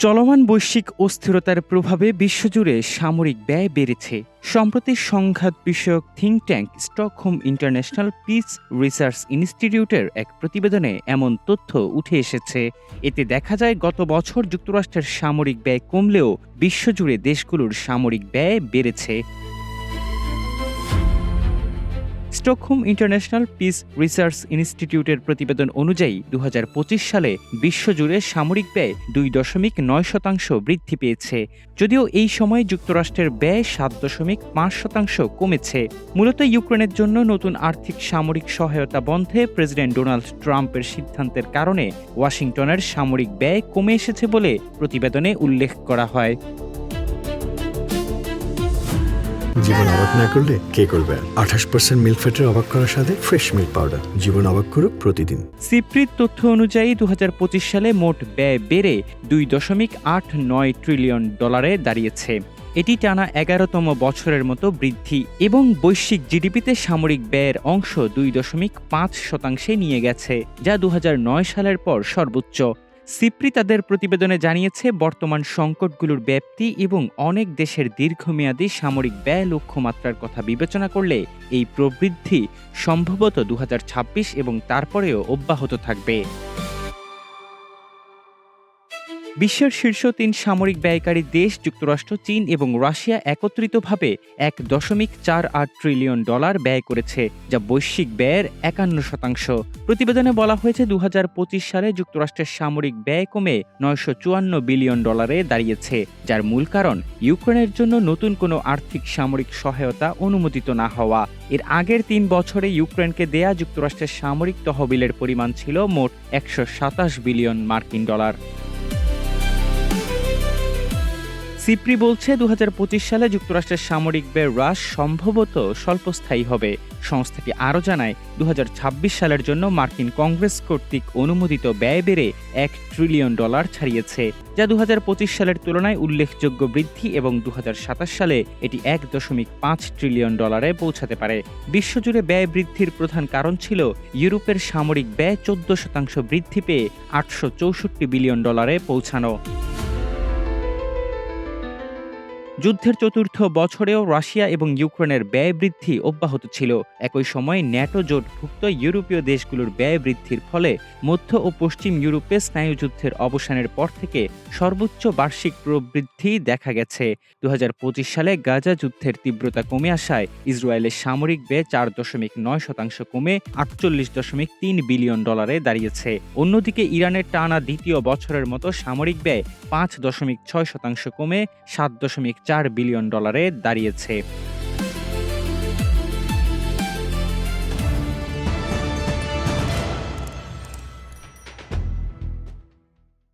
চলমান বৈশ্বিক অস্থিরতার প্রভাবে বিশ্বজুড়ে সামরিক ব্যয় বেড়েছে। সম্প্রতি সংঘাত বিষয়ক think tank Stockholm international piece research ইনস্টিটিউটের এক প্রতিবেদনে এমন তথ্য উঠে এসেছে। এতে দেখা যায় গত বছর যুক্তরাষ্ট্রের সামরিক ব্যয় কমলেও বিশ্বজুড়ে দেশগুলোর সামরিক ব্যয় বেড়েছে। স্টকহোম ইন্টারন্যাশনাল পিস রিসার্চ ইনস্টিটিউটের প্রতিবেদন অনুযায়ী ২০২৫ সালে বিশ্বজুড়ে সামরিক ব্যয় ২.৯% বৃদ্ধি পেয়েছে। যদিও এই সময়ে যুক্তরাষ্ট্রের ব্যয় ৭.৫% কমেছে। মূলত ইউক্রেনের জন্য নতুন আর্থিক সামরিক সহায়তা বন্ধে প্রেসিডেন্ট ডোনাল্ড ট্রাম্পের সিদ্ধান্তের কারণে ওয়াশিংটনের সামরিক ব্যয় কমে এসেছে বলে প্রতিবেদনে উল্লেখ করা হয়। জীবন অবাক না করলে কে করবে? ২৮% মিল্ক ফ্যাটের অবাক করার সাথে ফ্রেশ মিল্ক পাউডার। জীবন অবাক করুক প্রতিদিন। সিপ্রির তথ্য অনুযায়ী ২০২৫ সালে মোট ব্যয় বেড়ে $2.89 ট্রিলিয়ন দাঁড়িয়েছে। এটি টানা ১১তম বছরের মতো বৃদ্ধি এবং বৈশ্বিক জিডিপিতে সামরিক ব্যয়ের অংশ ২.৫% নিয়ে গেছে, যা ২০০৯ সালের পর সর্বোচ্চ। সিপ্রি তাদের প্রতিবেদনে জানিয়েছে, বর্তমান সংকটগুলোর ব্যাপ্তি এবং অনেক দেশের দীর্ঘমেয়াদী সামরিক ব্যয় লক্ষ্যমাত্রার কথা বিবেচনা করলে এই প্রবৃদ্ধি সম্ভবত ২০২৬ এবং তারপরেও অব্যাহত থাকবে। বিশ্বের শীর্ষ ৩ সামরিক ব্যয়কারী দেশ যুক্তরাষ্ট্র, চীন এবং রাশিয়া একত্রিতভাবে $1.48 ট্রিলিয়ন ব্যয় করেছে, যা বৈশ্বিক ব্যয়ের ৫১%। প্রতিবেদনে বলা হয়েছে ২০২৫ সালে যুক্তরাষ্ট্রের সামরিক ব্যয় কমে $৯৫৪ বিলিয়ন দাঁড়িয়েছে, যার মূল কারণ ইউক্রেনের জন্য নতুন কোনো আর্থিক সামরিক সহায়তা অনুমোদিত না হওয়া। এর আগের ৩ বছরে ইউক্রেনকে দেয়া যুক্তরাষ্ট্রের সামরিক তহবিলের পরিমাণ ছিল মোট $১২৭ বিলিয়ন। সিপ্রি বলছে ২০২৫ সালে যুক্তরাষ্ট্রের সামরিক ব্যয় হ্রাস সম্ভবত স্বল্পস্থায়ী হবে। সংস্থাটি আরও জানায়, ২০২৬ সালের জন্য মার্কিন কংগ্রেস কর্তৃক অনুমোদিত ব্যয় বেড়ে $১ ট্রিলিয়ন ছাড়িয়েছে, যা ২০২৫ সালের তুলনায় উল্লেখযোগ্য বৃদ্ধি এবং ২০২৭ সালে এটি $১.৫ ট্রিলিয়ন পৌঁছাতে পারে। বিশ্বজুড়ে ব্যয় বৃদ্ধির প্রধান কারণ ছিল ইউরোপের সামরিক ব্যয় ১৪% বৃদ্ধি পেয়ে $৮৬৪ বিলিয়ন পৌঁছানো। যুদ্ধের চতুর্থ বছরেও রাশিয়া এবং ইউক্রেনের ব্যয় বৃদ্ধি অব্যাহত ছিল। একই সময়ে ন্যাটো জোটভুক্ত ইউরোপীয় দেশগুলোর ব্যয় বৃদ্ধির ফলে মধ্য ও পশ্চিম ইউরোপে স্নায়ুযুদ্ধের অবসানের পর থেকে সর্বোচ্চ বার্ষিক প্রবৃদ্ধি দেখা গেছে। ২০২৫ সালে গাজা যুদ্ধের তীব্রতা কমে আসায় ইসরায়েলের সামরিক ব্যয় ৪.৯% কমে $৪৮.৩ বিলিয়ন দাঁড়িয়েছে। অন্যদিকে ইরানের টানা দ্বিতীয় বছরের মতো সামরিক ব্যয় ৫.৬% কমে $৭.৪ বিলিয়ন দাঁড়িয়েছে।